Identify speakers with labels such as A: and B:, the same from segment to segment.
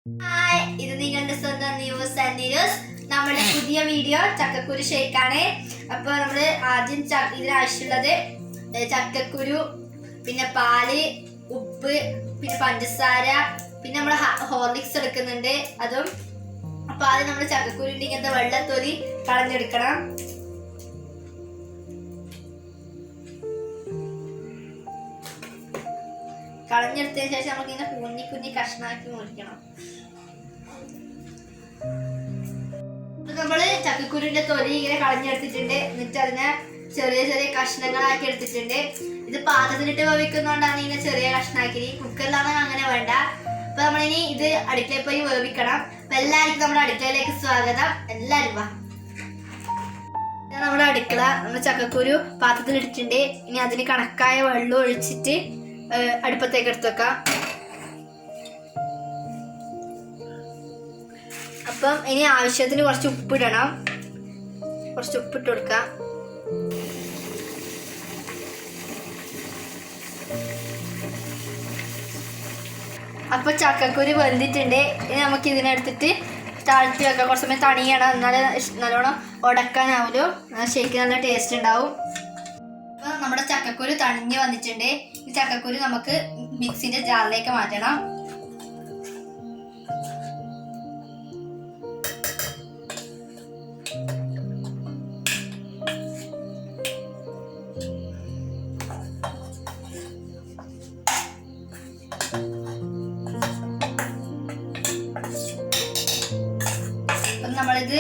A: Hi, ഇത് നിങ്ങളുടെ സ്വന്തം ന്യൂസ് ആൻഡ് ന്യൂസ്. നമ്മുടെ പുതിയ വീഡിയോ ചക്കക്കുരു ഷേക്കാണ്. അപ്പോൾ നമ്മൾ ആദ്യം ഇതിനാവശ്യമുള്ളത് ചക്കക്കുരു, പിന്നെ പാല്, ഉപ്പ്, പിന്നെ പഞ്ചസാര, പിന്നെ നമ്മൾ ഹോർലിക്സ് എടുക്കുന്നുണ്ട് അതും. അപ്പോൾ ആദ്യം നമ്മൾ ചക്കക്കുരുവിൻ്റെ ഇങ്ങനത്തെ വെള്ളത്തൊലി കളഞ്ഞെടുക്കണം. കളഞ്ഞെടുത്തതിന് ശേഷം നമുക്ക് ഇങ്ങനെ കുഞ്ഞി കുഞ്ഞി കഷ്ണാക്കി മുറിക്കണം. നമ്മള് ചക്കക്കുരുവിന്റെ തൊലി ഇങ്ങനെ കളഞ്ഞെടുത്തിട്ടുണ്ട്. എന്നിട്ട് അതിനെ ചെറിയ ചെറിയ കഷ്ണങ്ങളാക്കി എടുത്തിട്ടുണ്ട്. ഇത് പാത്രത്തിലിട്ട് വേവിക്കുന്നോണ്ടാണ് ഇങ്ങനെ ചെറിയ കഷ്ണാക്കി. കുക്കറിലാണെങ്കിൽ അങ്ങനെ വേണ്ട. അപ്പൊ നമ്മളിനി ഇത് അടുക്കളയിൽ പോയി വേവിക്കണം. അപ്പൊ എല്ലാവർക്കും നമ്മുടെ അടുക്കളയിലേക്ക് സ്വാഗതം. എല്ലാവരും വാ. നമ്മുടെ അടുക്കള നമ്മൾ ചക്കക്കുരു പാത്രത്തിലിട്ടിട്ടുണ്ട്. ഇനി അതിന് കണക്കായ വെള്ളം ഒഴിച്ചിട്ട് അടുപ്പത്തേക്ക് എടുത്ത് വെക്കാം. അപ്പം ഇനി ആവശ്യത്തിന് കുറച്ച് ഉപ്പിടണം. കുറച്ച് ഉപ്പിട്ട് കൊടുക്കാം. അപ്പൊ ചക്കക്കുരു വെന്തിട്ടുണ്ട്. ഇനി നമുക്ക് ഇതിനെടുത്തിട്ട് താഴ്ത്തി വെക്കാം. കുറച്ച് സമയം തണിയണം, എന്നാലേ നല്ലോണം ഉടക്കാനാവുമല്ലോ. ശരിക്കും നല്ല ടേസ്റ്റ് ഉണ്ടാവും. അപ്പൊ നമ്മുടെ ചക്കക്കുരു തണിഞ്ഞ് വന്നിട്ടുണ്ട്. ഈ ചക്കക്കുരു നമുക്ക് മിക്സിന്റെ ജാറിലേക്ക് മാറ്റണം. നമ്മളിത്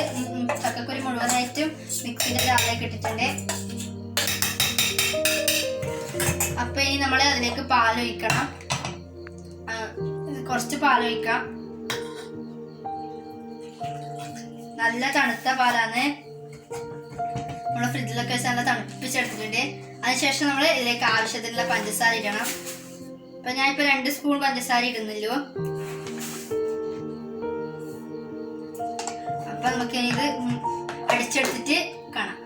A: ചക്കക്കുരു മുഴുവനായിട്ടും മിക്സിന്റെ ജാറിലേക്ക് ഇട്ടിട്ടുണ്ട്. അപ്പൊ ഇനി നമ്മൾ അതിലേക്ക് പാലൊഴിക്കണം. കുറച്ച് പാലൊഴിക്കാം. നല്ല തണുത്ത പാലാണ്. നമ്മള് ഫ്രിഡ്ജിലൊക്കെ വെച്ച് നല്ല തണുപ്പിച്ചെടുത്തിട്ടുണ്ട്. അതിനുശേഷം നമ്മൾ ഇതിലേക്ക് ആവശ്യത്തിനുള്ള പഞ്ചസാര ഇടണം. അപ്പൊ ഞാനിപ്പോ 2 സ്പൂൺ പഞ്ചസാര ഇടുന്നല്ലോ. അപ്പൊ നമുക്ക് ഇനി ഇത് അടിച്ചെടുത്തിട്ട് കാണാം.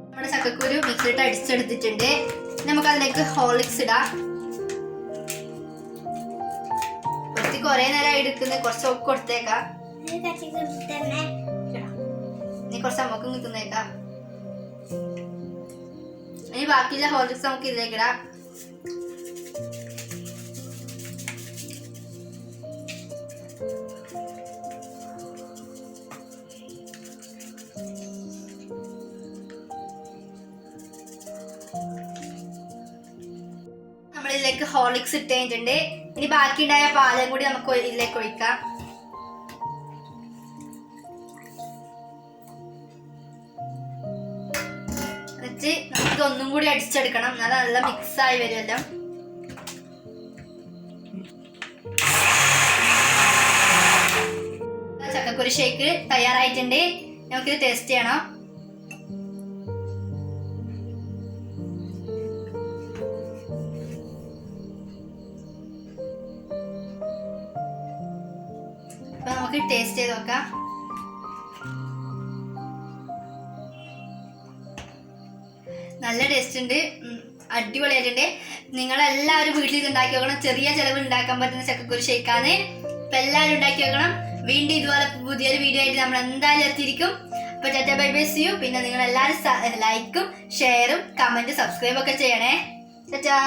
A: നമ്മുടെ ചക്കക്കുരു മിക്സിയിട്ട് അടിച്ചെടുത്തിട്ടുണ്ട്. നമുക്ക് അതിലേക്ക് ഹോർലിക്സ് ഇടാം. കൊറേ നേരം എടുക്കുന്നത്, കുറച്ച് ഒക്കെ കൊടുത്തേക്കാം. ഇനി കുറച്ച് നമുക്ക് നിൽക്കുന്നേക്കാം. ഇനി ബാക്കിയുള്ള ഹോർലിക്സ് നമുക്ക് ഇതിലേക്ക് ഇടാം. ഇതിലേക്ക് ഹോർലിക്സ് ഇട്ട് കഴിഞ്ഞിട്ടുണ്ട്. ഇനി ബാക്കി ഉണ്ടായ പാലും കൂടി നമുക്ക് ഇതിലേക്ക് ഒഴിക്കാം. എന്നിട്ട് നമുക്ക് ഒന്നും കൂടി അടിച്ചെടുക്കണം. നല്ല മിക്സ് ആയി വരുമല്ലോ. ചക്കക്കുരു ഷേക്ക് തയ്യാറായിട്ടുണ്ട്. നമുക്കിത് ടേസ്റ്റ് ചെയ്യണം. നമുക്ക് ടേസ്റ്റ് ചെയ്ത് നോക്കാം. നല്ല ടേസ്റ്റ് ഉണ്ട്, അടിപൊളിയായിട്ടുണ്ട്. നിങ്ങളെല്ലാവരും വീട്ടിൽ ഇത് ഉണ്ടാക്കി വെക്കണം. ചെറിയ ചെലവ് ഉണ്ടാക്കാൻ പറ്റുന്ന ചക്കക്കുരു ഷേക്കാണ്. അപ്പൊ എല്ലാവരും ഉണ്ടാക്കി വെക്കണം. വീണ്ടും ഇതുപോലെ പുതിയൊരു വീഡിയോ ആയിട്ട് നമ്മൾ എന്തായാലും എത്തിയിരിക്കും. അപ്പൊ tata bye bye, see you. പിന്നെ നിങ്ങൾ എല്ലാവരും ലൈക്കും ഷെയറും കമന്റും സബ്സ്ക്രൈബ് ഒക്കെ ചെയ്യണേ. ടാറ്റാ.